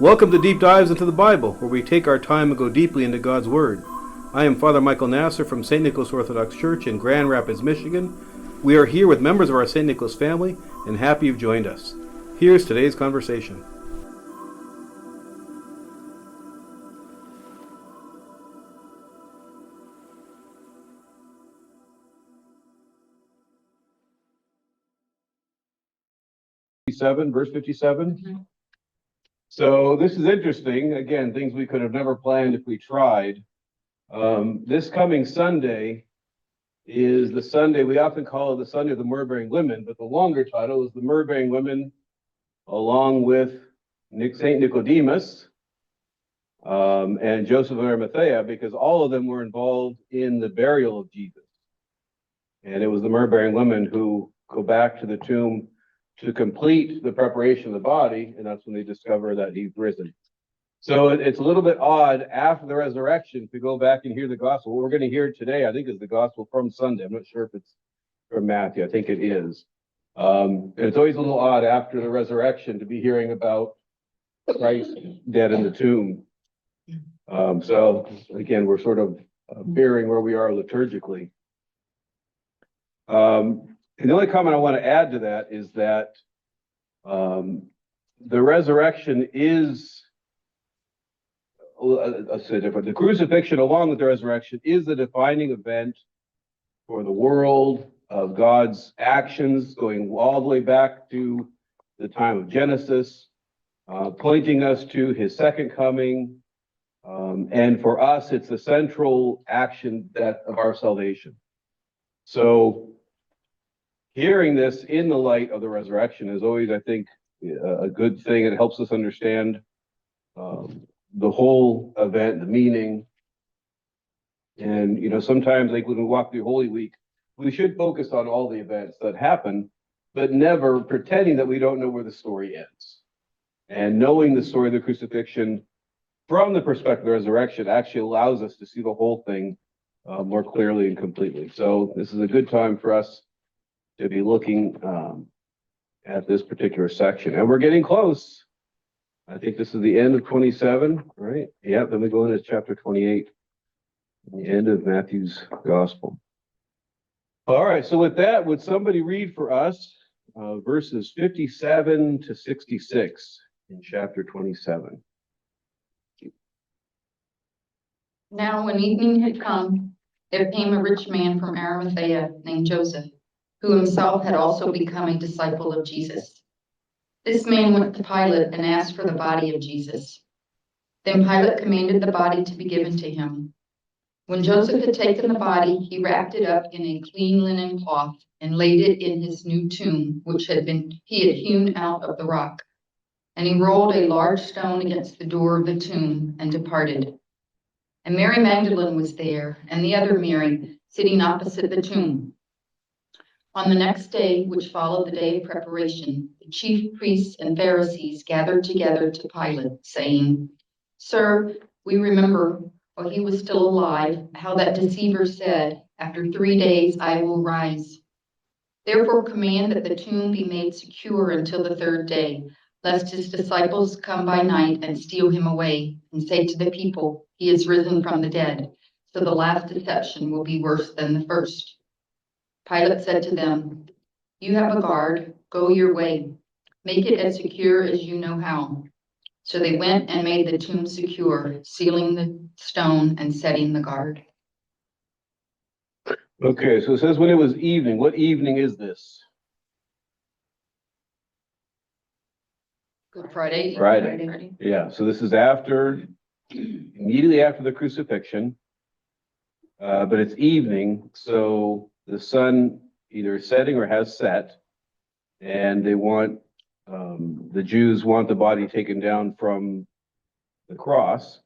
Welcome to Deep Dives into the Bible, where we take our time and go deeply into God's Word. I am Father Michael Nasser from St. Nicholas Orthodox Church in Grand Rapids, Michigan. We are here with members of our St. Nicholas family and happy you've joined us. Here's today's conversation. Verse 57. Mm-hmm. So this is interesting. Again, things we could have never planned if we tried. This coming Sunday is the Sunday, we often call it the Sunday of the myrrh-bearing women, but the longer title is the myrrh-bearing women along with St. Nicodemus and Joseph of Arimathea, because all of them were involved in the burial of Jesus. And it was the myrrh-bearing women who go back to the tomb to complete the preparation of the body, and that's when they discover that he's risen. So it's a little bit odd after the resurrection to go back and hear the gospel. What we're going to hear today, I think, is the gospel from Sunday. I'm not sure if it's from Matthew. I think it is. And it's always a little odd after the resurrection to be hearing about Christ dead in the tomb. So again, we're sort of bearing where we are liturgically. And the only comment I want to add to that is that the resurrection is, let's say different. The crucifixion, along with the resurrection, is the defining event for the world of God's actions, going all the way back to the time of Genesis, pointing us to his second coming. And for us, it's the central action of our salvation. So hearing this in the light of the resurrection is always, I think, a good thing. It helps us understand the whole event, the meaning. And, sometimes like when we walk through Holy Week, we should focus on all the events that happen, but never pretending that we don't know where the story ends. And knowing the story of the crucifixion from the perspective of the resurrection actually allows us to see the whole thing more clearly and completely. So this is a good time for us to be looking at this particular section. And we're getting close. I think this is the end of 27, right? Yeah, then we go into chapter 28, the end of Matthew's gospel. All right, so with that, would somebody read for us verses 57 to 66 in chapter 27? Now, when evening had come, there came a rich man from Arimathea named Joseph, who himself had also become a disciple of Jesus. This man went to Pilate and asked for the body of Jesus. Then Pilate commanded the body to be given to him. When Joseph had taken the body, he wrapped it up in a clean linen cloth and laid it in his new tomb, which he had hewn out of the rock. And he rolled a large stone against the door of the tomb and departed. And Mary Magdalene was there, and the other Mary, sitting opposite the tomb. On the next day, which followed the day of preparation, the chief priests and Pharisees gathered together to Pilate, saying, "Sir, we remember, while he was still alive, how that deceiver said, 'After 3 days I will rise.' Therefore command that the tomb be made secure until the third day, lest his disciples come by night and steal him away, and say to the people, 'He is risen from the dead.' So the last deception will be worse than the first." Pilate said to them, "You have a guard, go your way. Make it as secure as you know how." So they went and made the tomb secure, sealing the stone and setting the guard. Okay, so it says when it was evening. What evening is this? Good Friday. Friday. Yeah, so this is immediately after the crucifixion, but it's evening, so the sun either is setting or has set, and the Jews want the body taken down from the cross.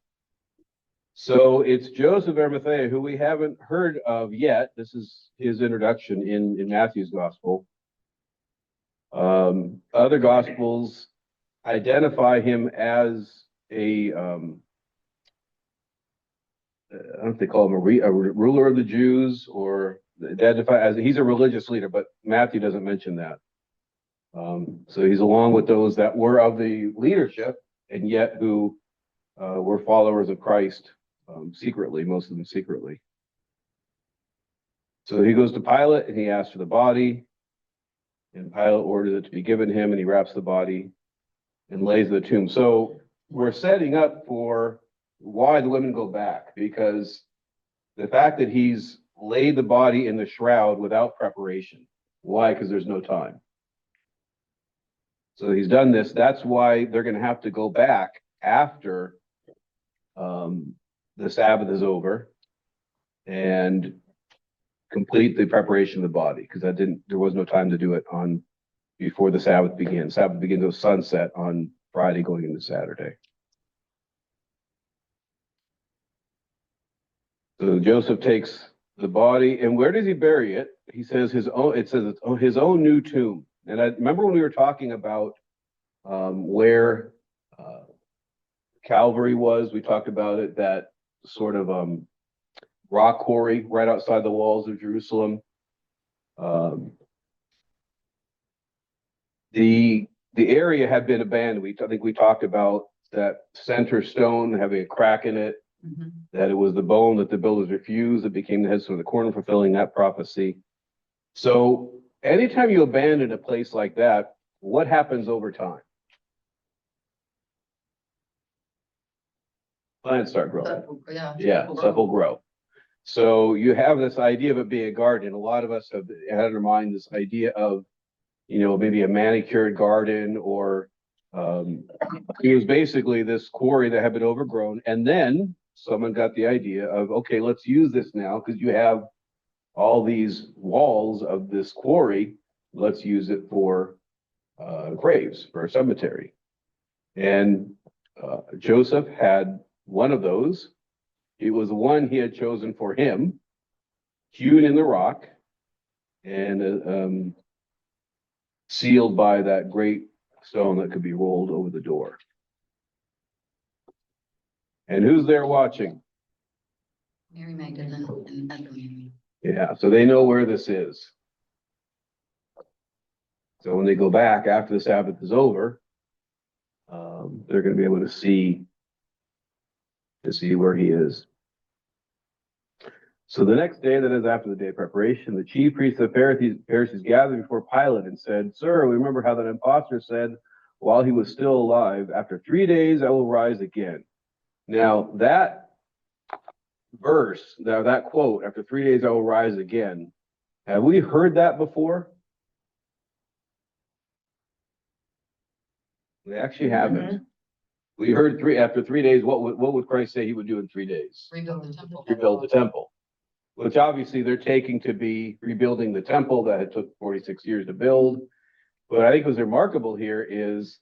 So it's Joseph of Arimathea, who we haven't heard of yet. This is his introduction in Matthew's gospel. Other gospels identify him as I don't know if they call him a ruler of the Jews, or identify as he's a religious leader, but Matthew doesn't mention that. So he's along with those that were of the leadership and yet who were followers of Christ secretly, most of them secretly. So he goes to Pilate and he asks for the body, and Pilate orders it to be given him, and he wraps the body and lays in the tomb. So we're setting up for why the women go back, because the fact that he's laid the body in the shroud without preparation. Why? Because there's no time. So he's done this. That's why they're going to have to go back after the Sabbath is over and complete the preparation of the body, because there was no time to do it before the Sabbath begins. Sabbath begins at sunset on Friday going into Saturday. So Joseph takes the body, and where does he bury it? He says his own. It says it's his own new tomb. And I remember when we were talking about where Calvary was. We talked about it, that sort of rock quarry right outside the walls of Jerusalem. The area had been abandoned. I think we talked about that center stone having a crack in it, that it was the bone that the builders refused that became the headstone of the corner, fulfilling that prophecy. So anytime you abandon a place like that, what happens over time? Plants start growing. Yeah, stuff will grow. So you have this idea of it being a garden. A lot of us have had in our mind this idea of, maybe a manicured garden, or it was basically this quarry that had been overgrown. And then someone got the idea of, okay, let's use this now, because you have all these walls of this quarry. Let's use it for graves, for a cemetery. And Joseph had one of those. It was the one he had chosen for him, hewn in the rock, and sealed by that great stone that could be rolled over the door. And who's there watching? Mary Magdalene and other Mary. Yeah, so they know where this is. So when they go back after the Sabbath is over, they're going to be able to see where he is. So the next day, that is after the day of preparation, the chief priests of the Pharisees gathered before Pilate and said, "Sir, we remember how that impostor said, while he was still alive, after 3 days I will rise again." Now that verse, that quote, "after 3 days I will rise again," have we heard that before? We actually haven't. We heard after 3 days, what would Christ say he would do in 3 days? Rebuild the temple. Rebuild the temple. Which obviously they're taking to be rebuilding the temple that had took 46 years to build. But I think what's remarkable here is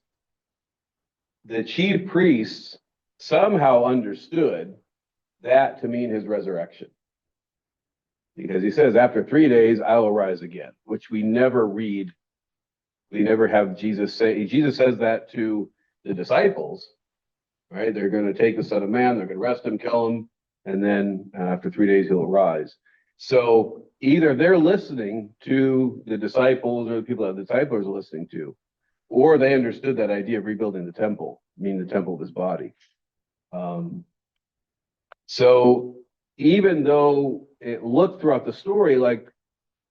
the chief priests somehow understood that to mean his resurrection. Because he says, after 3 days, I will rise again, which we never read. We never have Jesus say. Jesus says that to the disciples, right? They're going to take the Son of Man, they're going to arrest him, kill him, and then after 3 days, he'll rise. So either they're listening to the disciples, or the people that the disciples are listening to, or they understood that idea of rebuilding the temple, meaning the temple of his body. So even though it looked throughout the story like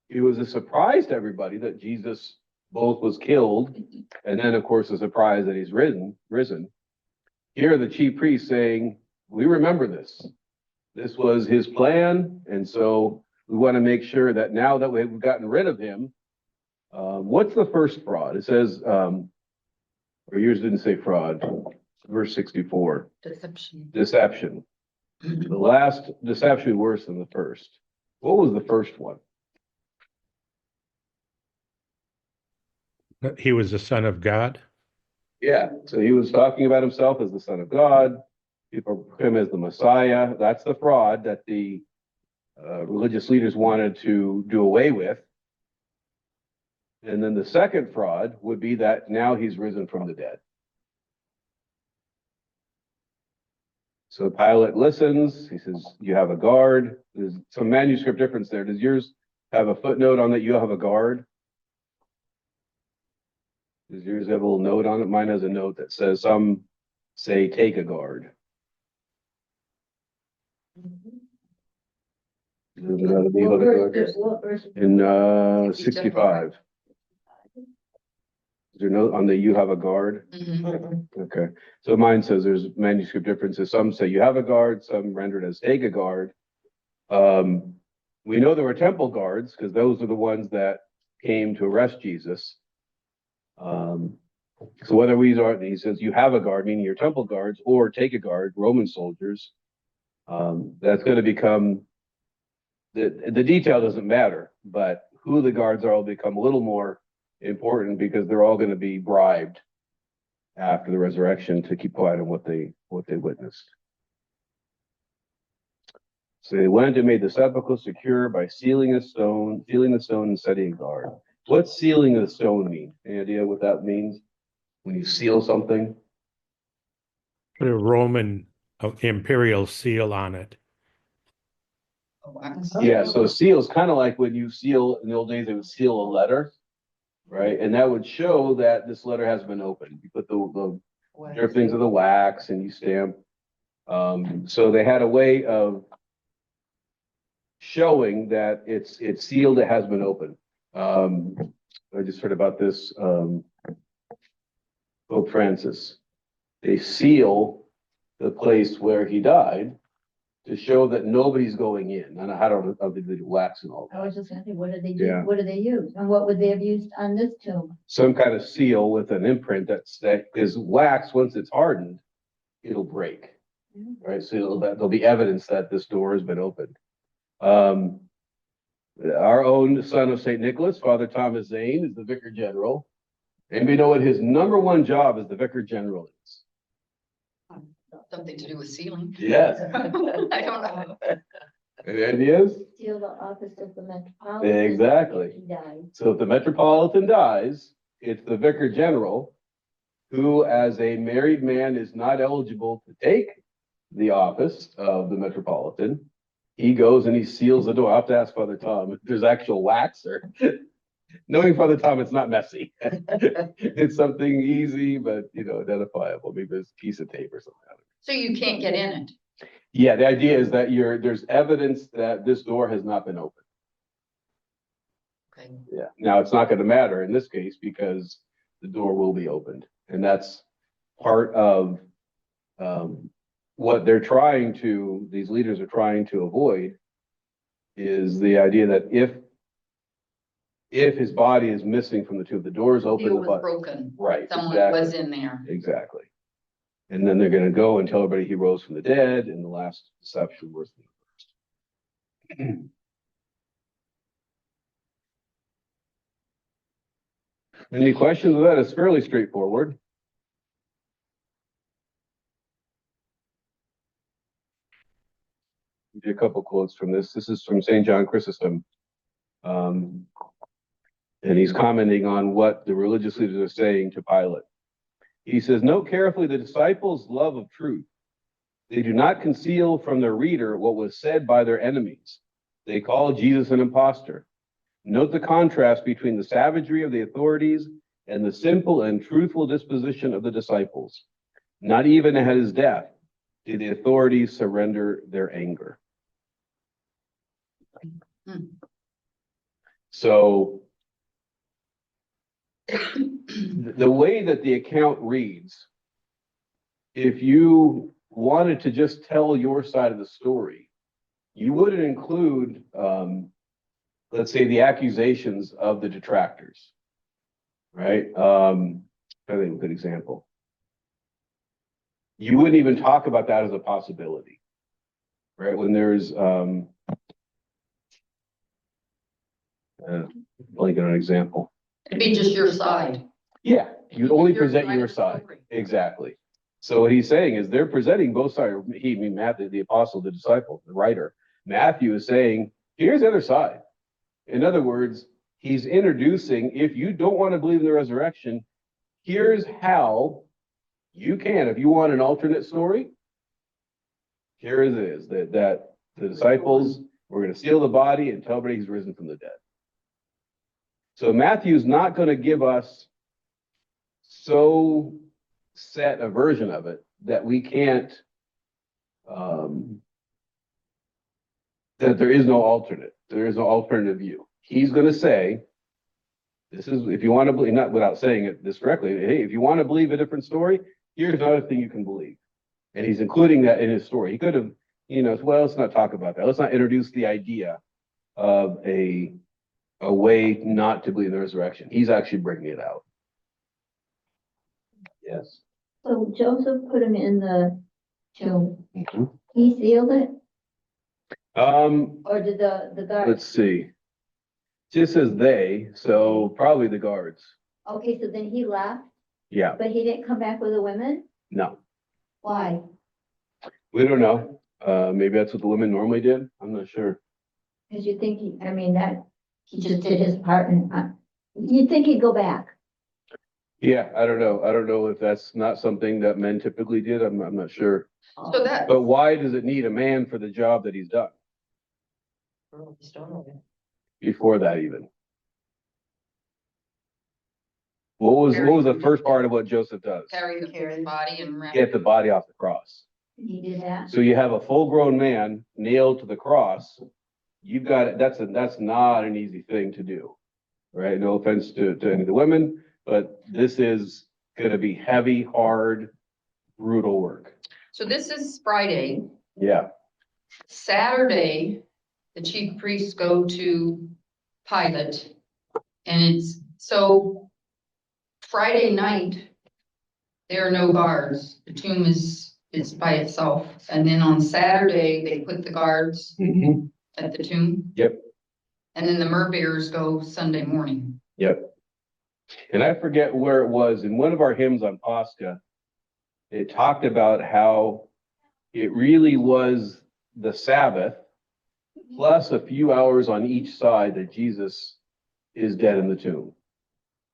it was a surprise to everybody that Jesus both was killed, and then of course a surprise that he's risen, here are the chief priests saying, we remember this. This was his plan, and so we want to make sure that now that we've gotten rid of him, what's the first fraud? It says, or yours didn't say fraud, verse 64. Deception. The last deception worse than the first. What was the first one? He was the Son of God. Yeah, so he was talking about himself as the Son of God. People proclaim him as the Messiah. That's the fraud that the religious leaders wanted to do away with. And then the second fraud would be that now he's risen from the dead. So Pilate listens. He says, you have a guard. There's some manuscript difference there. Does yours have a footnote on that you have a guard? Does yours have a little note on it? Mine has a note that says some say, take a guard. There's another deal with it. What verse? In 65. Is there no on the you have a guard? Mhm. Okay. So mine says there's manuscript differences. Some say you have a guard, some render it as take a guard. We know there were temple guards because those are the ones that came to arrest Jesus. So whether we are, he says you have a guard, meaning your temple guards, or take a guard, Roman soldiers. That's going to become the detail doesn't matter, but who the guards are will become a little more important because they're all going to be bribed after the resurrection to keep quiet on what they witnessed. So they went and made the sepulchre secure by sealing the stone and setting a guard. What's sealing the stone mean? Any idea what that means? When you seal something? Put a Roman imperial seal on it. Yeah, so a seal is kind of like when you seal, in the old days, they would seal a letter, right? And that would show that this letter has been opened. You put the drippings of the wax and you stamp. So they had a way of showing that it's sealed, it has been opened. I just heard about this, Pope Francis. They seal the place where he died to show that nobody's going in. And I don't know if they do wax and all that. I was just gonna say, what do they do? Yeah. What do they use? And what would they have used on this tomb? Some kind of seal with an imprint that is wax. Once it's hardened, it'll break, right? So there'll be evidence that this door has been opened. Our own son of St. Nicholas, Father Thomas Zane, is the Vicar General. Anybody know what his number one job as the Vicar General is? Something to do with sealing. Yes. I don't know. Any ideas? Seal the office of the metropolitan. Exactly. He died. So if the Metropolitan dies, it's the Vicar General who, as a married man, is not eligible to take the office of the Metropolitan. He goes and he seals the door. I have to ask Father Tom if there's actual wax or knowing Father Tom, it's not messy. It's something easy, but identifiable. Maybe there's a piece of tape or something. So you can't get in it. Yeah, the idea is that there's evidence that this door has not been opened. Okay. Yeah. Now it's not going to matter in this case because the door will be opened, and that's part of what these leaders are trying to avoid is the idea that if his body is missing from the tomb, the door is open. Seal was broken. Right. Someone exactly. was in there. Exactly. And then they're going to go and tell everybody he rose from the dead, and the last deception worse than the first. Any questions of that? It's fairly straightforward. A couple quotes from this. This is from St. John Chrysostom. And he's commenting on what the religious leaders are saying to Pilate. He says, note carefully the disciples' love of truth. They do not conceal from their reader what was said by their enemies. They call Jesus an impostor. Note the contrast between the savagery of the authorities and the simple and truthful disposition of the disciples. Not even at his death did the authorities surrender their anger. So the way that the account reads, if you wanted to just tell your side of the story, you wouldn't include, let's say, the accusations of the detractors, right? I think a good example. You wouldn't even talk about that as a possibility, right? When there's, blanking on an example. It'd be just your side. Yeah, you'd only Your present side your of the side. story. Exactly. So what he's saying is they're presenting both sides. Matthew, the apostle, the disciple, the writer. Matthew is saying, here's the other side. In other words, he's introducing, if you don't want to believe in the resurrection, here's how you can. If you want an alternate story, here it is, that the disciples were going to steal the body and tell everybody he's risen from the dead. So Matthew's not going to give us so set a version of it that we can't, that there is no alternate. There is no alternative view. He's going to say, this is, if you want to believe, not without saying it this directly, hey, if you want to believe a different story, here's another thing you can believe. And he's including that in his story. He could have, well, let's not talk about that. Let's not introduce the idea of a way not to believe in the resurrection. He's actually bringing it out. Yes. So Joseph put him in the tomb. Mhm. He sealed it, Um, or did the guard? let's see. Just says they, so probably the guards. Okay, so then he left, Yeah, but he didn't come back with the women? no, Why? we don't know. Maybe that's what the women normally did. I'm not sure. Because you think, that he just did his part and, you'd think he'd go back. Yeah, I don't know. I don't know if that's not something that men typically did. I'm not sure. So that, But why does it need a man for the job that he's done before that even? What was the first part of what Joseph does? carry the body and wrap. Get the body off the cross. He did that. So you have a full-grown man nailed to the cross. You've got it. That's not an easy thing to do, right? No offense to any of the women, but this is going to be heavy, hard, brutal work. So this is Friday. Yeah. Saturday, the chief priests go to Pilate. And it's, so Friday night, there are no guards. The tomb is by itself. And then on Saturday, they put the guards at the tomb. Yep. And then the myrrh-bearers go Sunday morning. Yep. And I forget where it was in one of our hymns on Pascha. It talked about how it really was the Sabbath plus a few hours on each side that Jesus is dead in the tomb.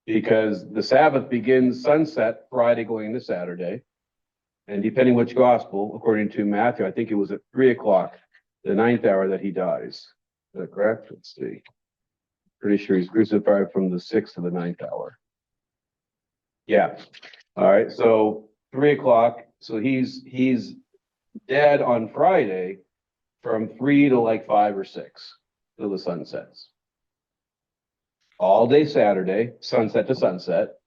Because the Sabbath begins sunset Friday going into Saturday. And depending which gospel, according to Matthew, I think it was at 3:00, the 9th hour that he dies. Is that correct? Let's see. Pretty sure he's crucified from the 6th to the 9th hour. Yeah. All right. So 3:00. So he's dead on Friday from 3 to like 5 or 6 till the sun sets. All day Saturday, sunset to sunset.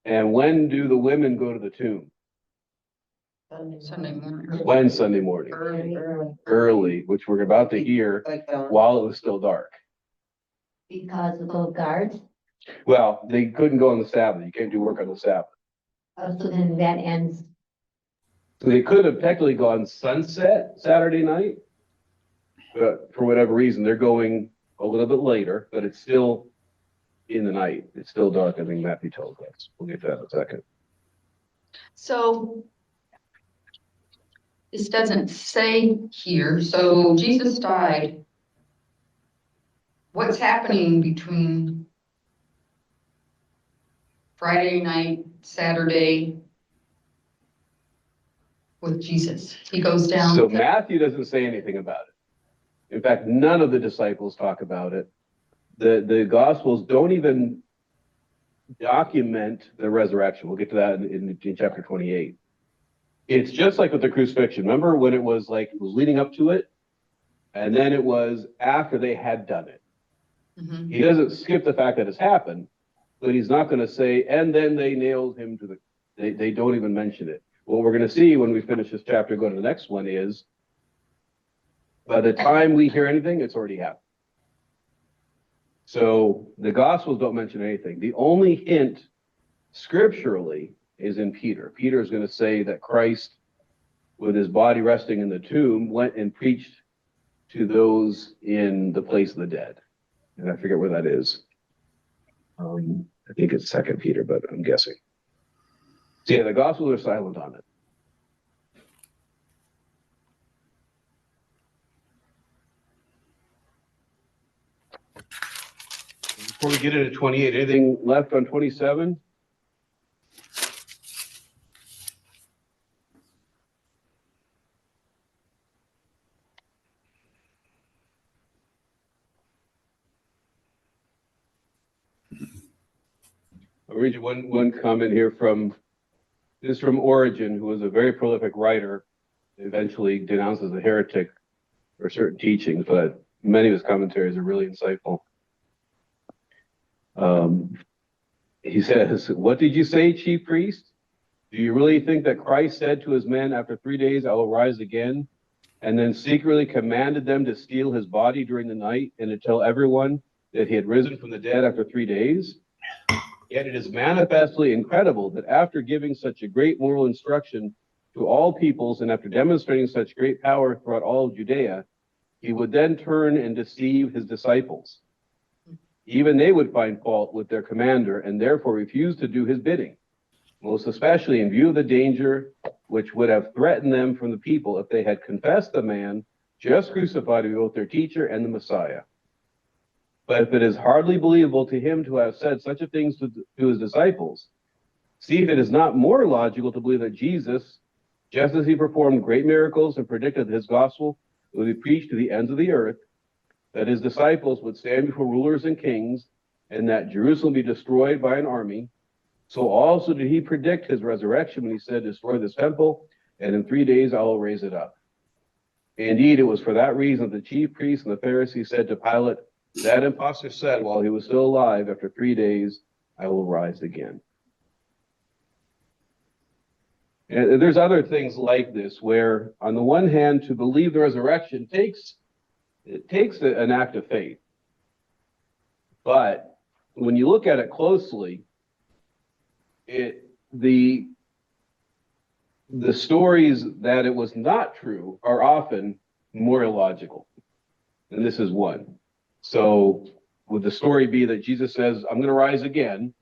And when do the women go to the tomb? Sunday morning. When Sunday morning? Early, which we're about to hear while it was still dark. Because of those guards. Well, they couldn't go on the Sabbath. You can't do work on the Sabbath. So then that ends. So they could have technically gone sunset Saturday night, but for whatever reason, they're going a little bit later, but it's still in the night. It's still dark. I think Matthew tells us. We'll get to that in a second. So this doesn't say here, so Jesus died. What's happening between Friday night, Saturday with Jesus? He goes down. So Matthew doesn't say anything about it. In fact, none of the disciples talk about it. The Gospels don't even document the resurrection. We'll get to that in chapter 28. It's just like with the crucifixion. Remember when it was leading up to it? And then it was after they had done it. Mhm. He doesn't skip the fact that it's happened, but he's not going to say, and then they nailed him to they don't even mention it. What we're going to see when we finish this chapter, go to the next one, is by the time we hear anything, it's already happened. So the Gospels don't mention anything. The only hint scripturally is in Peter. Peter is going to say that Christ, with his body resting in the tomb, went and preached to those in the place of the dead. And I forget where that is. I think it's 2 Peter, but I'm guessing. So yeah, the Gospels are silent on it. Before we get into 28, anything left on 27? I'll read you one comment here from This is from Origen, who was a very prolific writer, eventually denounced as a heretic for certain teachings, but many of his commentaries are really insightful. He says, "What did you say, chief priest? Do you really think that Christ said to his men, after 3 days I will rise again, and then secretly commanded them to steal his body during the night and to tell everyone that he had risen from the dead after 3 days? Yet it is manifestly incredible that after giving such a great moral instruction to all peoples and after demonstrating such great power throughout all of Judea, he would then turn and deceive his disciples. Even they would find fault with their commander and therefore refuse to do his bidding, most especially in view of the danger which would have threatened them from the people if they had confessed the man just crucified to be both their teacher and the Messiah. But if it is hardly believable to him to have said such a thing to his disciples, see if it is not more logical to believe that Jesus, just as he performed great miracles and predicted that his gospel would be preached to the ends of the earth, that his disciples would stand before rulers and kings, and that Jerusalem be destroyed by an army, so also did he predict his resurrection when he said, destroy this temple, and in 3 days I will raise it up. Indeed, it was for that reason that the chief priests and the Pharisees said to Pilate, that impostor said while he was still alive, after 3 days I will rise again." And there's other things like this where, on the one hand, to believe the resurrection takes an act of faith. But when you look at it closely, the stories that it was not true are often more illogical. And this is one. So would the story be that Jesus says, I'm going to rise again,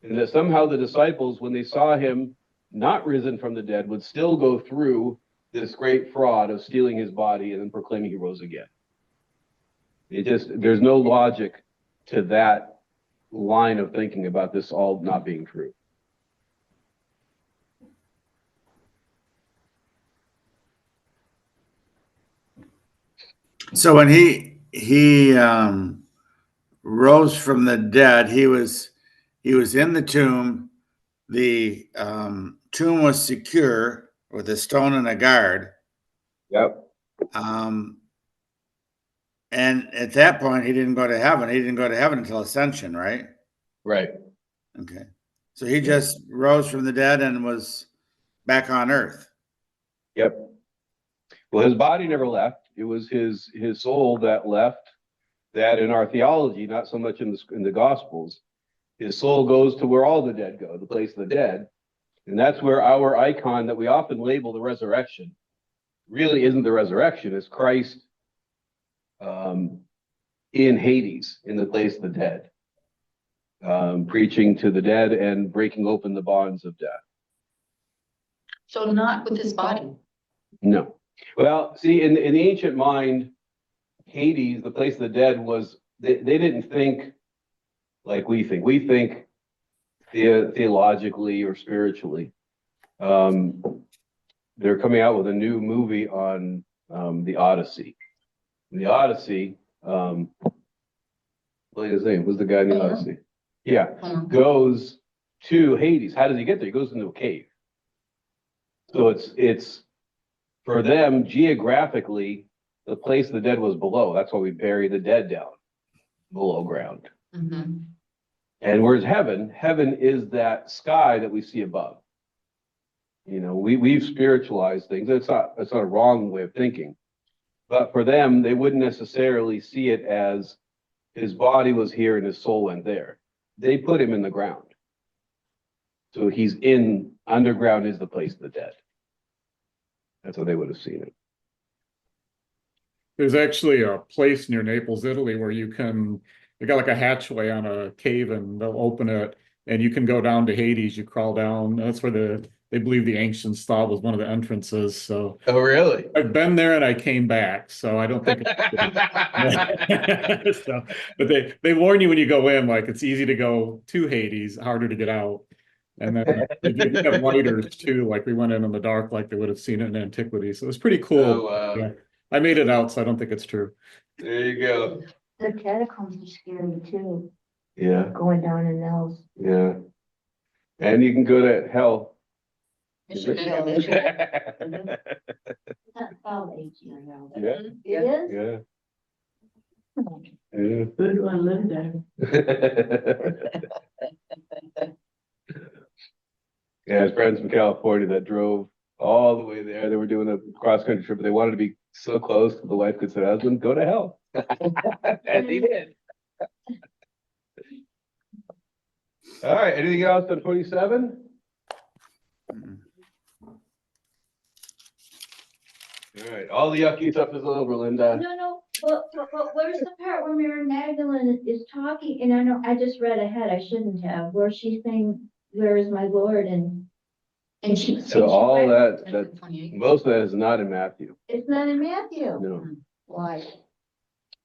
and that somehow the disciples, when they saw him not risen from the dead, would still go through this great fraud of stealing his body and then proclaiming he rose again? There's no logic to that line of thinking about this all not being true. So when he rose from the dead, he was in the tomb. The tomb was secure with a stone and a guard. Yep. And at that point, he didn't go to heaven. He didn't go to heaven until ascension, right? Right. Okay. So he just rose from the dead and was back on earth. Yep. Well, his body never left. It was his soul that left. That in our theology, not so much in the Gospels, his soul goes to where all the dead go, the place of the dead. And that's where our icon that we often label the resurrection really isn't the resurrection. It's Christ in Hades, in the place of the dead, preaching to the dead and breaking open the bonds of death. So not with his body. No. Well, see, in the ancient mind, Hades, the place of the dead, was they didn't think like we think. We think theologically or spiritually. They're coming out with a new movie on the Odyssey. The Odyssey, what is his name? Who's the guy in the Odyssey? Yeah, goes to Hades. How does he get there? He goes into a cave. So it's for them geographically, the place of the dead was below. That's why we bury the dead down below ground. Mm-hmm. And where's heaven? Heaven is that sky that we see above. You know, we've spiritualized things. It's not a wrong way of thinking. But for them, they wouldn't necessarily see it as his body was here and his soul went there. They put him in the ground. So he's underground is the place of the dead. That's how they would have seen it. There's actually a place near Naples, Italy, where they got like a hatchway on a cave and they'll open it and you can go down to Hades. You crawl down. That's where they believe the ancients thought was one of the entrances. So Oh, really? I've been there and I came back. So I don't think so, but they warn you when you go in, like it's easy to go to Hades, harder to get out. And then they do have lighters too, like we went in the dark, like they would have seen it in antiquity. So it was pretty cool. Oh, wow. Yeah. I made it out, so I don't think it's true. There you go. The catacombs are scary too, Yeah, going down in those. yeah. And you can go to hell It sure did. Yeah, That's called HDR. yeah, It is? yeah. Good one, Linda. Yeah, his friends from California that drove all the way there. They were doing a cross-country trip, but they wanted to be so close that the wife could say, husband, go to hell. And he did. All right, anything else on 27? Mm. All right, all the yucky stuff is over, Linda. No, but where's the part where Mary Magdalene is talking, and I know, I just read ahead, I shouldn't have, where she's saying, where is my Lord, and she. So all that, That's that, in 28. most of that is not in Matthew. It's not in Matthew. No. Why?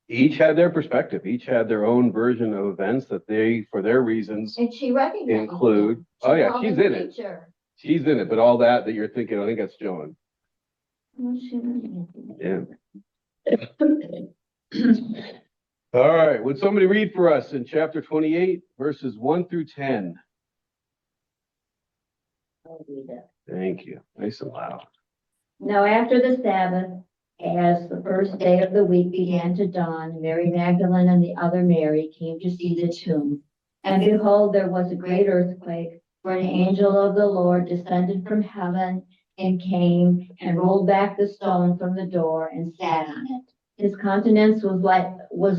Each had their perspective. Each had their own version of events that they, for their reasons, And she recognized. include. him. Oh, yeah, called she's him in it. teacher. She's in it, but all that you're thinking, I think that's John. Well, she recognized him. Yeah. All right, would somebody read for us in chapter 28, verses 1 through 10? I'll read it. Thank you. Nice and loud. Now after the Sabbath, as the first day of the week began to dawn, Mary Magdalene and the other Mary came to see the tomb. And behold, there was a great earthquake, for an angel of the Lord descended from heaven and came and rolled back the stone from the door and sat on it. His countenance was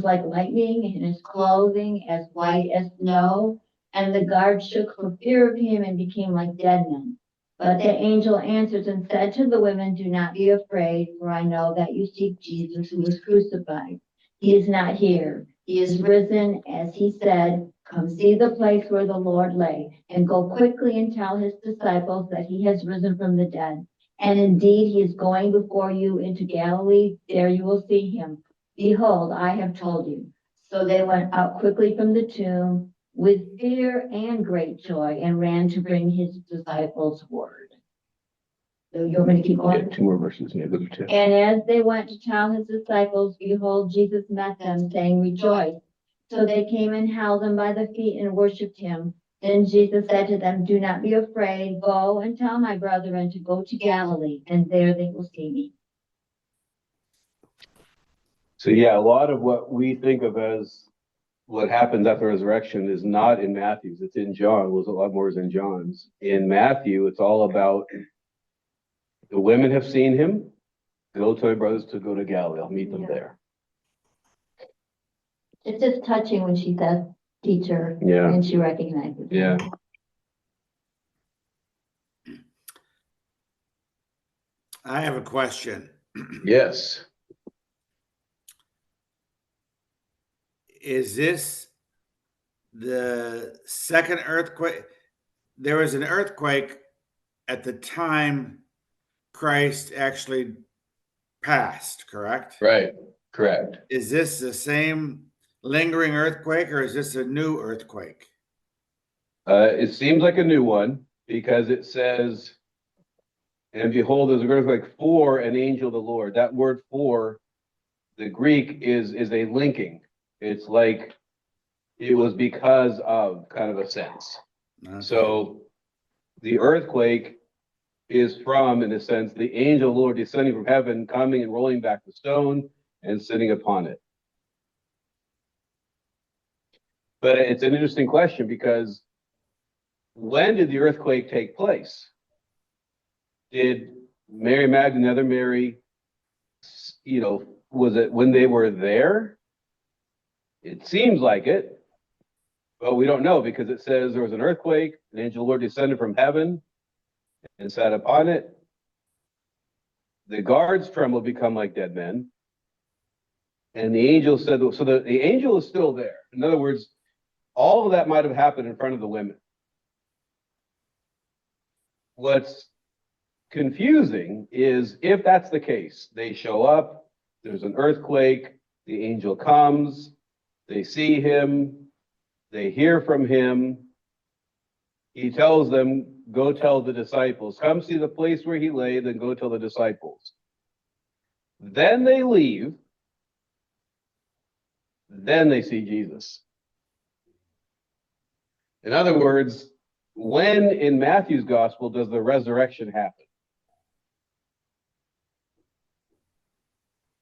like lightning, and his clothing as white as snow. And the guards shook for fear of him and became like dead men. But the angel answered and said to the women, do not be afraid, for I know that you seek Jesus who was crucified. He is not here. He is risen, as he said. Come see the place where the Lord lay, and go quickly and tell his disciples that he has risen from the dead. And indeed, he is going before you into Galilee. There you will see him. Behold, I have told you. So they went out quickly from the tomb with fear and great joy, and ran to bring his disciples word. So you're going to keep Yeah, going? 2 more verses. Yeah, go to 10. And as they went to tell his disciples, behold, Jesus met them, saying, rejoice. So they came and held him by the feet and worshipped him. Then Jesus said to them, do not be afraid. Go and tell my brethren to go to Galilee, and there they will see me. So yeah, a lot of what we think of as what happens after resurrection is not in Matthew's. It's in John. Well, a lot more is in John's. In Matthew, it's all about the women have seen him. Go tell my brothers to go to Galilee. I'll meet them there. It's just touching when she says teacher, Yeah. and she recognizes him. Yeah. I have a question. Yes. Is this the second earthquake? There was an earthquake at the time Christ actually passed, correct? Right. Correct. Is this the same lingering earthquake, or is this a new earthquake? It seems like a new one because it says, and behold, there's an earthquake for an angel of the Lord. That word for, the Greek is a linking. It's like it was because of, kind of a sense. Okay. So the earthquake is from, in a sense, the angel of the Lord descending from heaven, coming and rolling back the stone and sitting upon it. But it's an interesting question because when did the earthquake take place? Did Mary Magdalene and the other Mary, was it when they were there? It seems like it, but we don't know because it says there was an earthquake, an angel of the Lord descended from heaven and sat upon it. The guards trembled, become like dead men. And the angel said, so the angel is still there. In other words, all of that might have happened in front of the women. What's confusing is if that's the case, they show up, there's an earthquake, the angel comes, they see him, they hear from him. He tells them, go tell the disciples, come see the place where he lay, then go tell the disciples. Then they leave. Then they see Jesus. In other words, when in Matthew's gospel does the resurrection happen?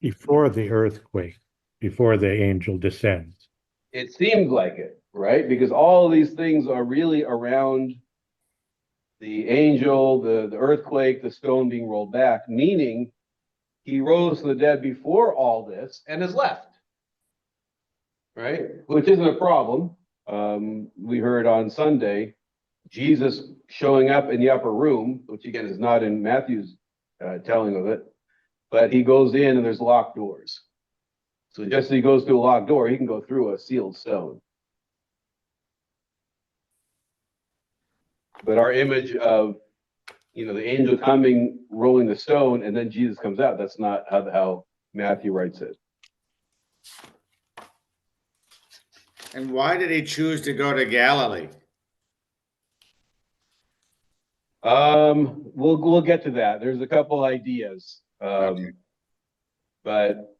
Before the earthquake, before the angel descends. It seems like it, right? Because all of these things are really around the angel, the earthquake, the stone being rolled back, meaning he rose from the dead before all this and has left, right? Which isn't a problem. We heard on Sunday, Jesus showing up in the upper room, which again is not in Matthew's telling of it, but he goes in and there's locked doors. So just as he goes through a locked door, he can go through a sealed stone. But our image of, the angel coming, rolling the stone, and then Jesus comes out, that's not how Matthew writes it. And why did he choose to go to Galilee? We'll get to that. There's a couple ideas. Okay. But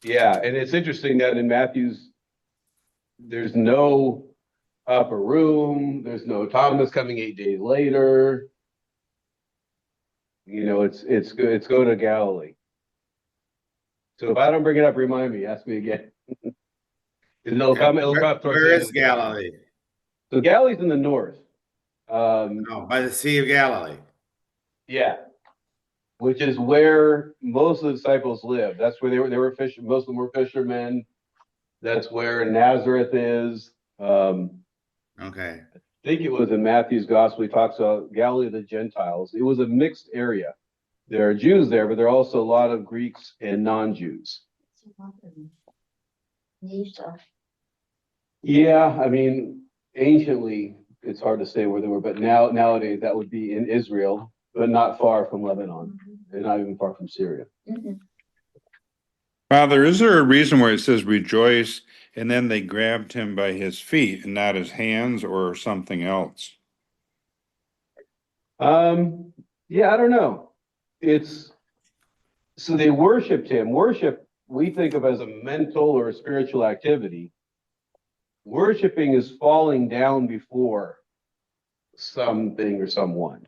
yeah, and it's interesting that in Matthew's, there's no upper room, there's no Thomas coming 8 days later. It's go to Galilee. So if I don't bring it up, remind me, ask me again. It'll come up towards Where the end is of the chapter. Galilee? So Galilee's in the north. No, by the Sea of Galilee. Yeah, which is where most of the disciples lived. That's where they were fishing. Most of them were fishermen. That's where Nazareth is. Okay. I think it was in Matthew's gospel. He talks about Galilee of the Gentiles. It was a mixed area. There are Jews there, but there are also a lot of Greeks and non-Jews. Yeah, I mean, anciently, it's hard to say where they were, but nowadays that would be in Israel, but not far from Lebanon, and not even far from Syria. Father, is there a reason why it says rejoice and then they grabbed him by his feet and not his hands or something else? Yeah, I don't know. So they worshiped him. Worship, we think of as a mental or a spiritual activity. Worshiping is falling down before something or someone.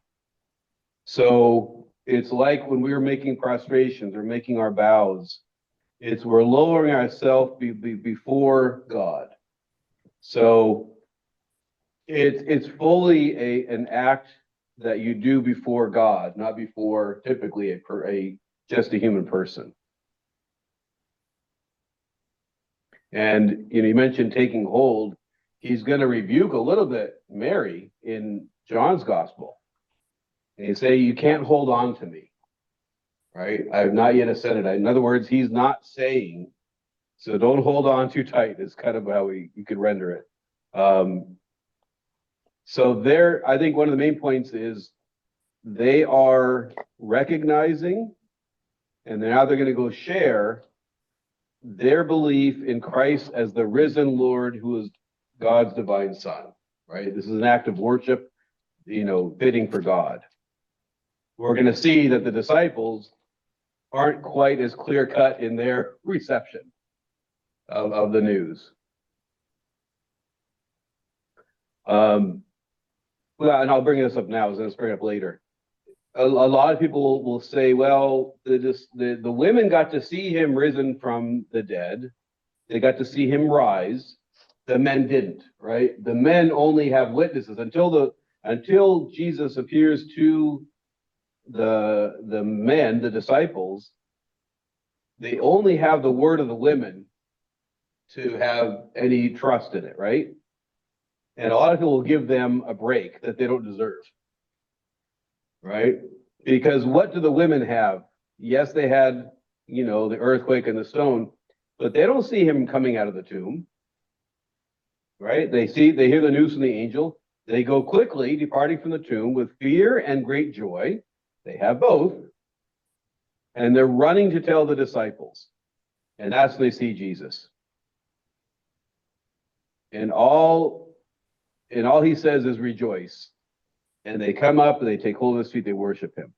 So it's like when we were making prostrations or making our bows, we're lowering ourselves before God. So it's fully an act that you do before God, not before typically just a human person. And you mentioned taking hold. He's going to rebuke a little bit Mary in John's gospel. And he say, you can't hold on to me, right? I have not yet ascended. In other words, he's not saying, so don't hold on too tight. It's kind of how you could render it. So there, I think one of the main points is they are recognizing, and now they're going to go share their belief in Christ as the risen Lord who is God's divine Son, right? This is an act of worship, fitting for God. We're going to see that the disciples aren't quite as clear-cut in their reception of the news. Well, and I'll bring this up now, I was going to bring it up later. A lot of people will say, well, the women got to see him risen from the dead. They got to see him rise. The men didn't, right? The men only have witnesses until Jesus appears to the men, the disciples. They only have the word of the women to have any trust in it, right? And a lot of people will give them a break that they don't deserve. Right? Because what do the women have? Yes, they had, the earthquake and the stone, but they don't see him coming out of the tomb. Right? They hear the news from the angel. They go quickly, departing from the tomb with fear and great joy. They have both. And they're running to tell the disciples. And that's when they see Jesus. And all he says is rejoice. And they come up and they take hold of his feet, they worship him.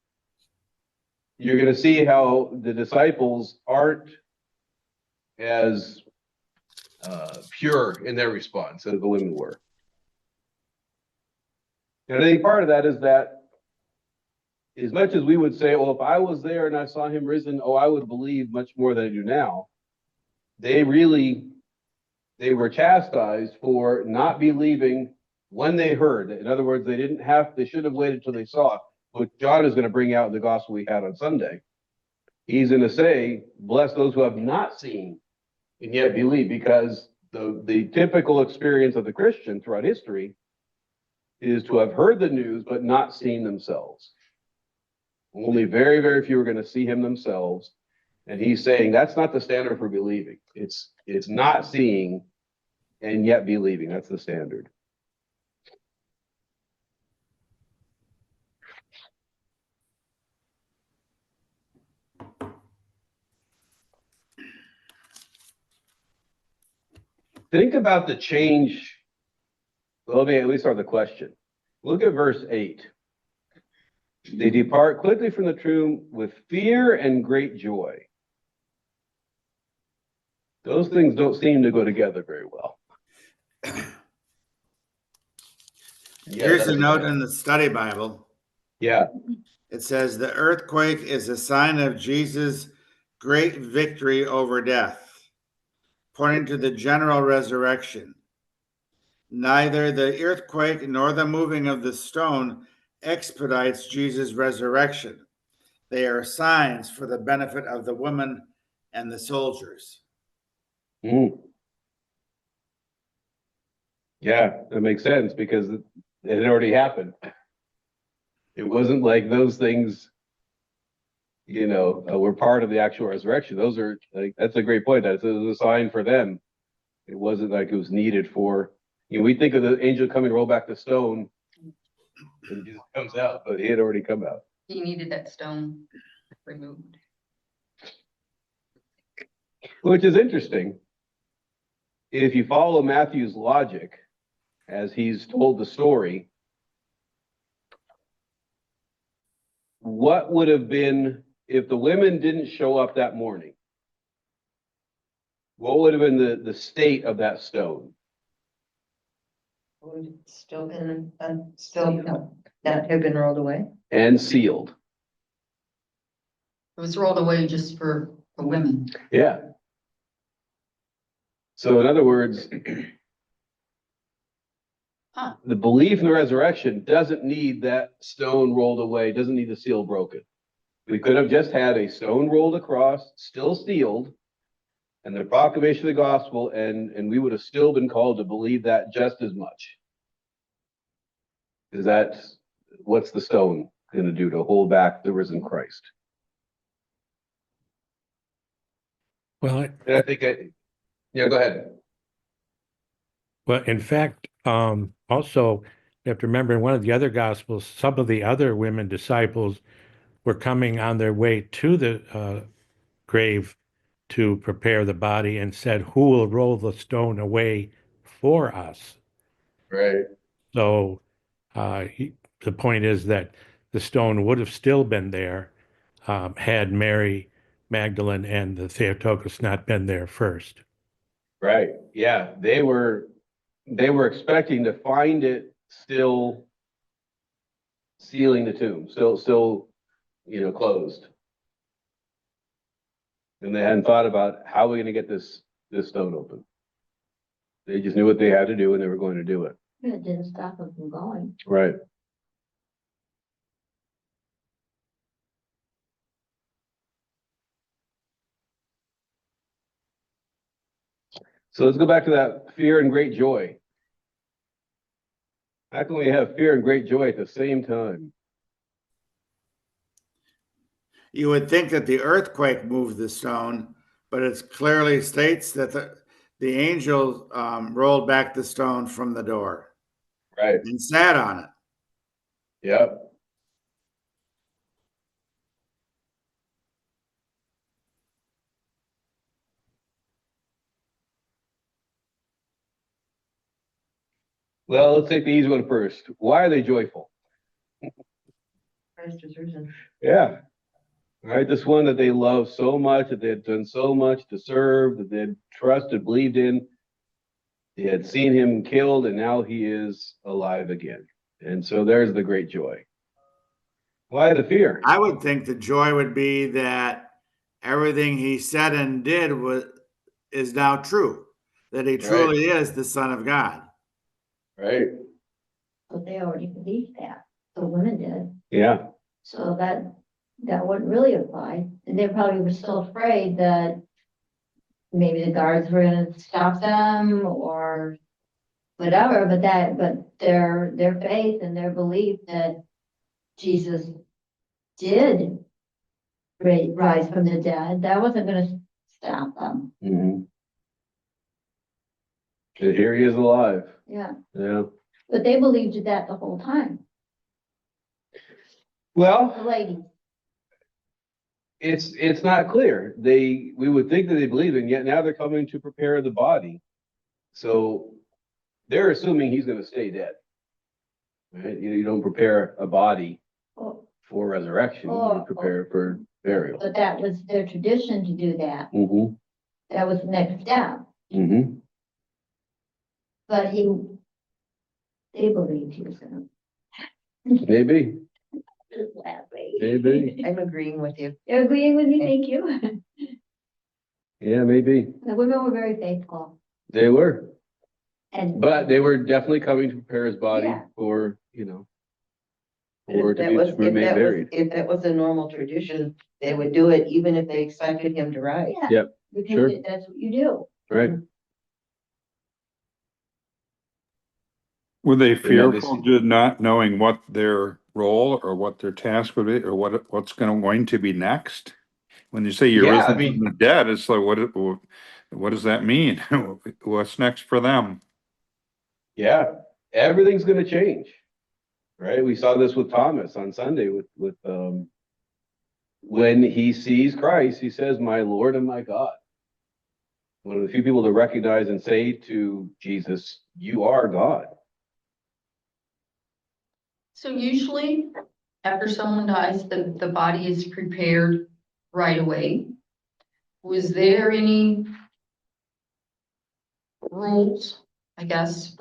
You're going to see how the disciples aren't as pure in their response as the women were. And I think part of that is that as much as we would say, well, if I was there and I saw him risen, oh, I would believe much more than I do now. They were chastised for not believing when they heard. In other words, they should have waited till they saw, what John is going to bring out in the gospel we had on Sunday. He's going to say, bless those who have not seen and yet believe, because the typical experience of the Christian throughout history is to have heard the news but not seen themselves. Only very, very few are going to see him themselves. And he's saying that's not the standard for believing. It's not seeing and yet believing. That's the standard. Think about the change. Well, let me at least start the question. Look at verse 8. They depart quickly from the tomb with fear and great joy. Those things don't seem to go together very well. Here's a note in the study Bible. Yeah. It says the earthquake is a sign of Jesus' great victory over death, pointing to the general resurrection. Neither the earthquake nor the moving of the stone expedites Jesus' resurrection. They are signs for the benefit of the women and the soldiers. Mm. Yeah, that makes sense because it had already happened. It wasn't like those things, were part of the actual resurrection. Those are that's a great point. That's a sign for them. It wasn't like it was needed for, we think of the angel coming to roll back the stone and Jesus comes out, but he had already come out. He needed that stone removed. Which is interesting. If you follow Matthew's logic, as he's told the story, what would have been, if the women didn't show up that morning, what would have been the state of that stone? Would it still been, that have been rolled away? And sealed. It was rolled away just for women. Yeah. So in other words, the belief in the resurrection doesn't need that stone rolled away, doesn't need the seal broken. We could have just had a stone rolled across, still sealed, and the proclamation of the gospel, and we would have still been called to believe that just as much. Is that, what's the stone going to do to hold back the risen Christ? Well, And I think, yeah, go ahead. well, in fact, also, you have to remember in one of the other gospels, some of the other women disciples were coming on their way to the grave to prepare the body and said, "Who will roll the stone away for us?" Right. So the point is that the stone would have still been there had Mary Magdalene and the Theotokos not been there first. Right. Yeah. They were expecting to find it still sealing the tomb, still, closed. And they hadn't thought about how are we going to get this stone open. They just knew what they had to do and they were going to do it. It didn't stop them from going. Right. So let's go back to that fear and great joy. How can we have fear and great joy at the same time? You would think that the earthquake moved the stone, but it clearly states that the angel rolled back the stone from the door. Right. And sat on it. Yep. Well, let's take the easy one first. Why are they joyful? Christ is risen. Yeah. Right. This one that they love so much, that they had done so much to serve, that they had trusted, believed in. They had seen him killed, and now he is alive again. And so there's the great joy. Why the fear? I would think the joy would be that everything he said and did is now true, that he truly is the Son of God. Right. But they already believed that, the women did. Yeah. So that wouldn't really apply. And they probably were still afraid that maybe the guards were gonna stop them or whatever, but their faith and their belief that Jesus did rise from the dead, that wasn't gonna stop them. Mm-hmm. And here he is alive. Yeah, Yeah. but they believed that the whole time, the Well, ladies. it's not clear. We would think that they believe, and yet now they're coming to prepare the body. So they're assuming he's going to stay dead. Right? You don't prepare a body Oh, for resurrection. You prepare for burial. but that was their tradition to do that. Mm-hmm. That was the next step. Mm-hmm. But they believed he was gonna. Maybe. Just laughing. Maybe. I'm agreeing with you. You're agreeing with me, thank you. Yeah, maybe. The women were very faithful They were. and. But they were definitely coming to prepare his body Yeah. for, And or if to that was, remain buried. if that was a normal tradition, they would do it even if they expected him to rise. Yeah. Yep, Because sure. that's what you do. Right. Were they now they fearful, see- just not knowing what their role or what their task would be, or what's going to be next? When you say you're Yeah, I risen mean- from the dead, it's like, what does that mean? What's next for them? Yeah, everything's going to change. Right. We saw this with Thomas on Sunday with when he sees Christ, he says, "My Lord and my God." One of the few people to recognize and say to Jesus, "You are God." So usually, after someone dies, the body is prepared right away. Was there any rules, I guess,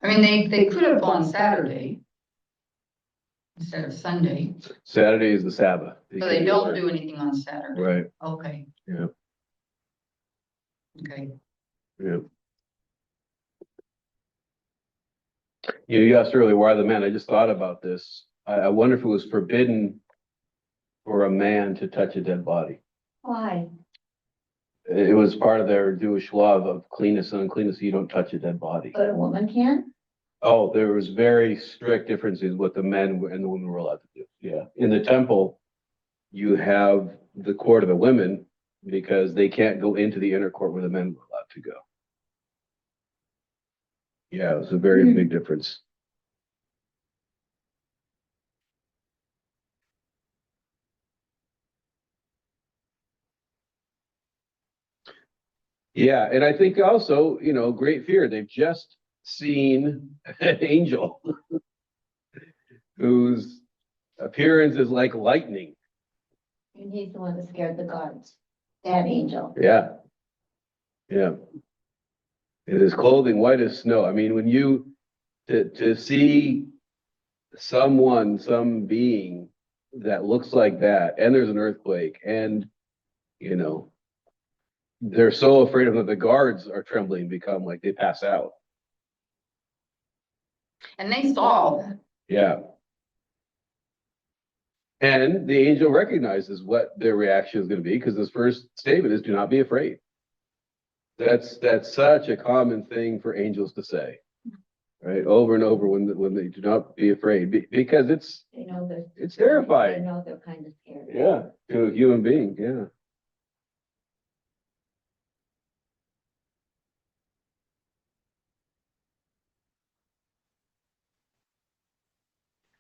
I mean, they could have gone Saturday instead of Sunday, Saturday is the Sabbath. so they don't do anything on Saturday. Right. Okay. Yeah. Okay. Yeah. You asked earlier, why the man? I just thought about this. I wonder if it was forbidden for a man to touch a dead body. Why? It was part of their Jewish law of cleanness and uncleanness. You don't touch a dead body. But a woman can? Oh, there was very strict differences what the men and the women were allowed to do. Yeah. In the temple, you have the court of the women because they can't go into the inner court where the men were allowed to go. Yeah, it was a very big difference. Yeah, and I think also, great fear. They've just seen an angel whose appearance is like lightning. And he's the one that scared the guards, that angel. Yeah. Yeah. And his clothing white as snow. I mean, when to see some being that looks like that, and there's an earthquake, and they're so afraid of him that the guards are trembling, become like they pass out. And they saw, Yeah. And the angel recognizes what their reaction is going to be, because his first statement is, "Do not be afraid." That's such a common thing for angels to say, right? Over and over when they do not be afraid, because it's They terrifying. know they're kind of scared. Yeah, to a human being. Yeah.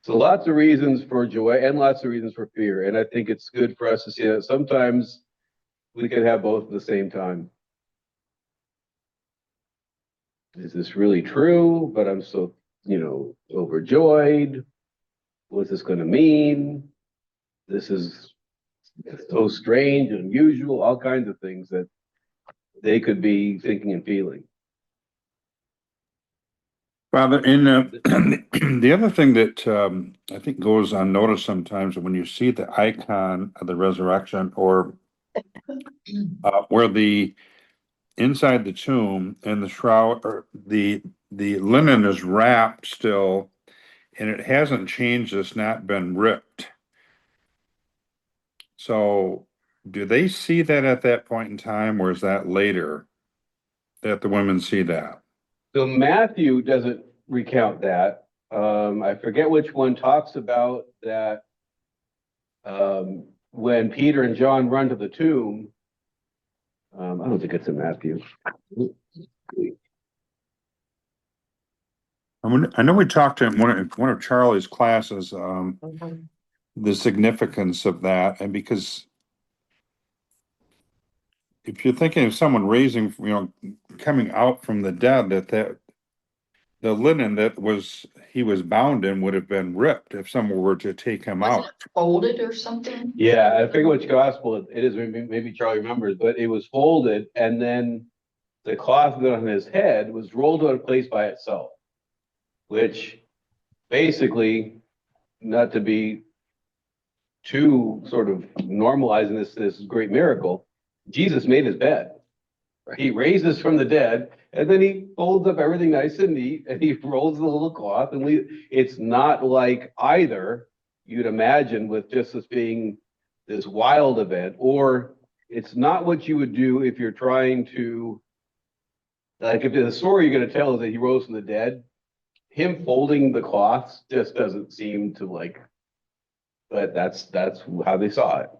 So lots of reasons for joy and lots of reasons for fear. And I think it's good for us to see that sometimes we can have both at the same time. Is this really true? But I'm so, overjoyed. What's this going to mean? This is so strange and unusual, all kinds of things that they could be thinking and feeling. Father, in the other thing that I think goes unnoticed sometimes when you see the icon of the resurrection, or where the inside the tomb and the shroud or the linen is wrapped still, and it hasn't changed, it's not been ripped. So do they see that at that point in time, or is that later that the women see that? So Matthew doesn't recount that. I forget which one talks about that. When Peter and John run to the tomb, I don't think it's in Matthew. I know we talked in one of Charlie's classes, the significance of that, and because if you're thinking of someone raising, coming out from the dead, that the linen he was bound in would have been ripped if someone were to take him Wasn't out. it folded or something? Yeah, I forget which gospel it is. Maybe Charlie remembers, but it was folded, and then the cloth on his head was rolled to a place by itself, which basically, not to be too sort of normalizing this great miracle, Jesus made his bed. He raises from the dead, and then he folds up everything nice and neat, and he rolls the little cloth, and it's not like either you'd imagine with just this being this wild event, or it's not what you would do if you're trying to, like, if the story you're going to tell is that he rose from the dead, him folding the cloths just doesn't seem to, like, but that's how they saw it.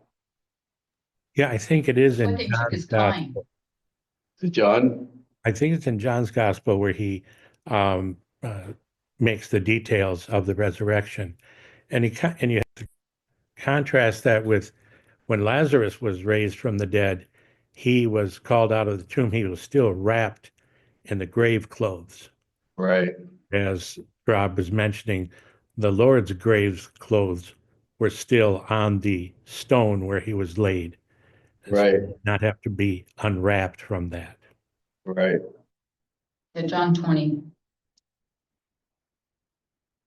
Yeah, I think it is in But they took John's his time. gospel. Is it John? I think it's in John's gospel where he um, makes the details of the resurrection, and you have to contrast that with when Lazarus was raised from the dead. He was called out of the tomb. He was still wrapped in the grave clothes, Right. as Rob was mentioning. The Lord's grave clothes were still on the stone where he was laid, and so Right. he did not have to be unwrapped from that. Right. In John 20,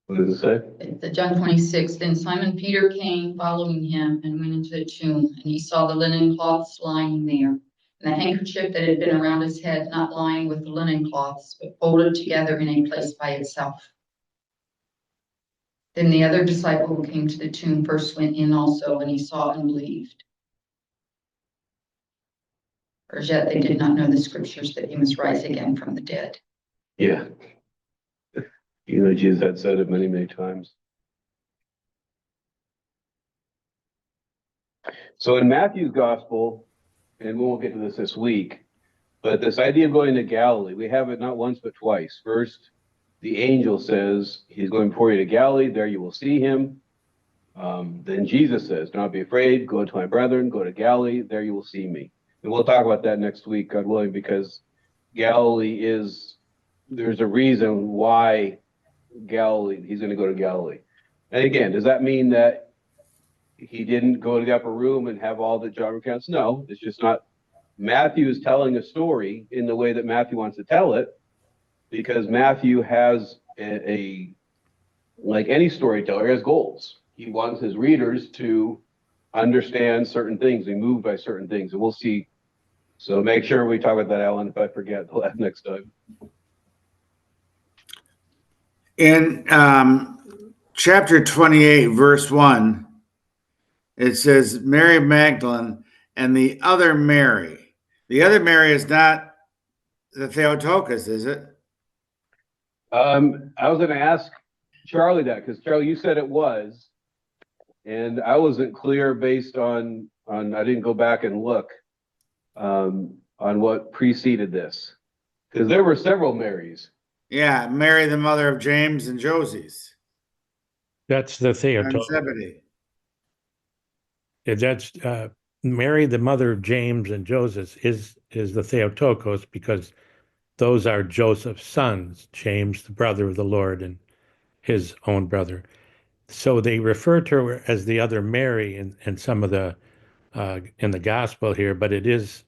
What does it say? the John 26, then Simon Peter came following him and went into the tomb, and he saw the linen cloths lying there, and the handkerchief that had been around his head not lying with the linen cloths, but folded together in a place by itself. Then the other disciple who came to the tomb first went in also, and he saw and believed. For as yet they did not know the scriptures that he must rise again from the dead. Yeah. Jesus had said it many, many times. So in Matthew's gospel, and we won't get to this week, but this idea of going to Galilee, we have it not once but twice. First, the angel says, he's going before you to Galilee, there you will see him. Then Jesus says, do not be afraid, go to my brethren, go to Galilee, there you will see me. And we'll talk about that next week, God willing, because Galilee there's a reason why Galilee, he's going to go to Galilee. And again, does that mean that he didn't go to the upper room and have all the John recounts? No, it's just not. Matthew is telling a story in the way that Matthew wants to tell it, because Matthew has like any storyteller, has goals. He wants his readers to understand certain things, be moved by certain things, and we'll see. So make sure we talk about that, Alan, if I forget next time. In chapter 28, verse 1, it says Mary Magdalene and the other Mary. The other Mary is not the Theotokos, is it? I was going to ask Charlie that, because Charlie, you said it was, and I wasn't clear based on I didn't go back and look on what preceded this, because there were several Marys. Yeah, Mary, the mother of James and Joses. That's the Theotokos. Zebedee. That's Mary, the mother of James and Joseph, is the Theotokos, because those are Joseph's sons, James, the brother of the Lord, and his own brother. So they refer to her as the other Mary in some of the in the gospel here, but it is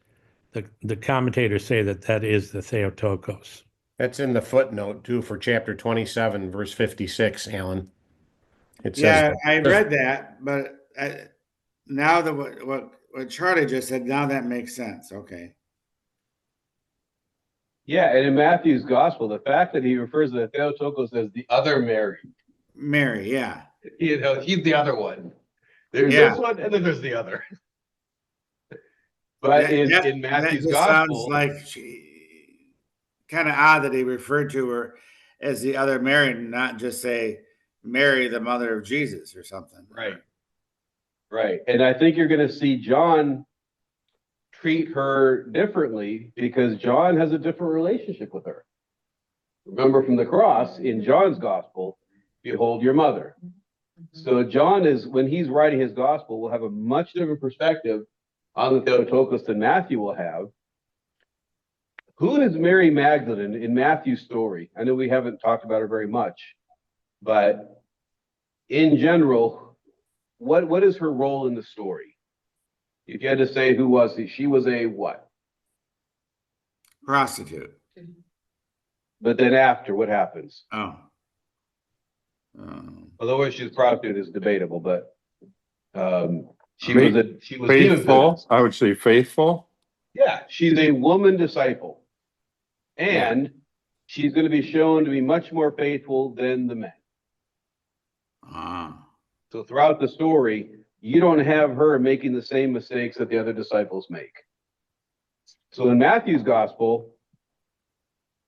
the commentators say that is the Theotokos. That's in the footnote too for chapter 27, verse 56, Alan. It says Yeah, that. I read that, but now that what Charlie just said, now that makes sense. Okay. Yeah, and in Matthew's gospel, the fact that he refers to the Theotokos as the other Mary, Mary, yeah. he's the other one. There's Yeah. this one, and then there's the other. But in Matthew's just sounds gospel, like kind of odd that he referred to her as the other Mary and not just say Mary, the mother of Jesus or something. right. And I think you're going to see John treat her differently because John has a different relationship with her. Remember from the cross in John's gospel, behold your mother. So John is, when he's writing his gospel, will have a much different perspective on the Theotokos than Matthew will have. Who is Mary Magdalene in Matthew's story? I know we haven't talked about her very much, but in general, what is her role in the story? If you had to say who was she was a what? Prostitute. But then after, what happens? Oh. Although whether she's a prostitute is debatable, but she was Faithful, I would say faithful. Yeah, she's a woman disciple, and she's going to be shown to be much more faithful than the men. So throughout the story, you don't have her making the same mistakes that the other disciples make. So in Matthew's gospel,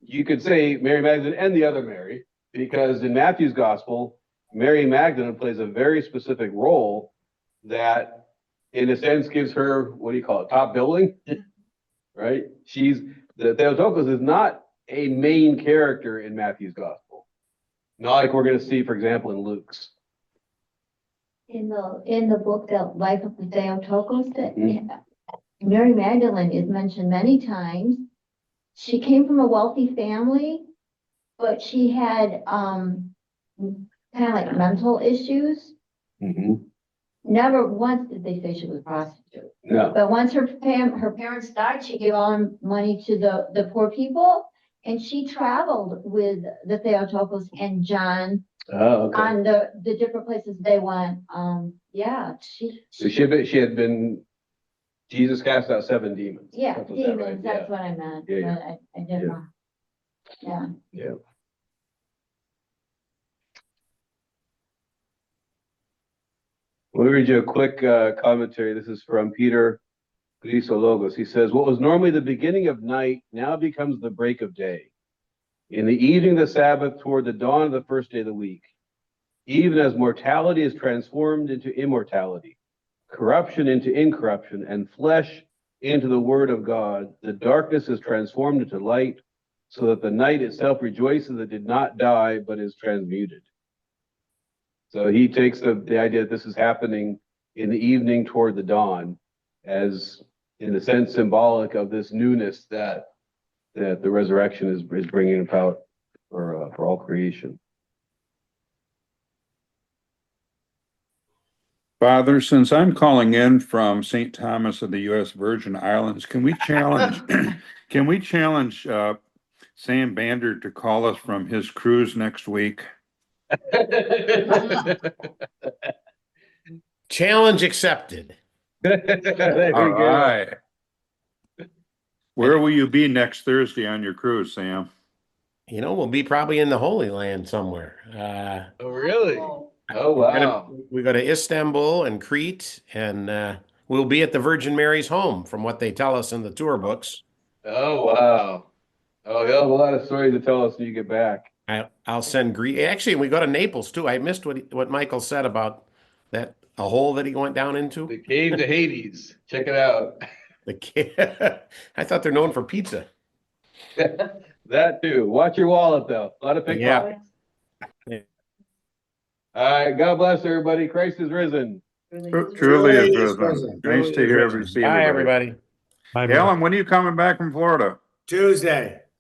you could say Mary Magdalene and the other Mary, because in Matthew's gospel, Mary Magdalene plays a very specific role that, in a sense, gives her, what do you call it, top billing, right? The Theotokos is not a main character in Matthew's gospel. Not like we're going to see, for example, in Luke's. In the book, The Life of the Theotokos, Mary Magdalene is mentioned many times. She came from a wealthy family, but she had kind of like mental issues. Never once did they say she was a prostitute. No. But once her parents died, she gave all her money to the poor people, and she traveled with the Theotokos and John on the different places they went. So she had been. Jesus cast out 7 demons. Yeah, That's demons. right? That's what I meant. Yeah. But I didn't know. Yeah. Yeah. Let me read you a quick commentary. This is from Peter Chrysologos. He says, what was normally the beginning of night now becomes the break of day. In the evening of the Sabbath toward the dawn of the first day of the week, even as mortality is transformed into immortality, corruption into incorruption, and flesh into the word of God, the darkness is transformed into light, so that the night itself rejoices that did not die, but is transmuted. So he takes the idea that this is happening in the evening toward the dawn as, in a sense, symbolic of this newness that the resurrection is bringing about for all creation. Father, since I'm calling in from St. Thomas of the U.S. Virgin Islands, can we challenge Sam Bander to call us from his cruise next week? Challenge accepted. There we All go. right. Where will you be next Thursday on your cruise, Sam? We'll be probably in the Holy Land somewhere. Oh, really? Oh, wow. We go to Istanbul and Crete, and we'll be at the Virgin Mary's home, from what they tell us in the tour books. Oh, wow. Oh, you'll have a lot of stories to tell us when you get back. I'll send Actually, we go to Naples too. I missed what Michael said about a hole that he went down into. The cave to Hades. Check it out. I thought they're known for pizza. That too. Watch your wallet though. A lot of pickpockets. Yeah. All right. God bless everybody. Christ is risen. Truly is risen. Nice to hear Bye, everybody. Bye, Alan, when are you coming back from Florida? Tuesday.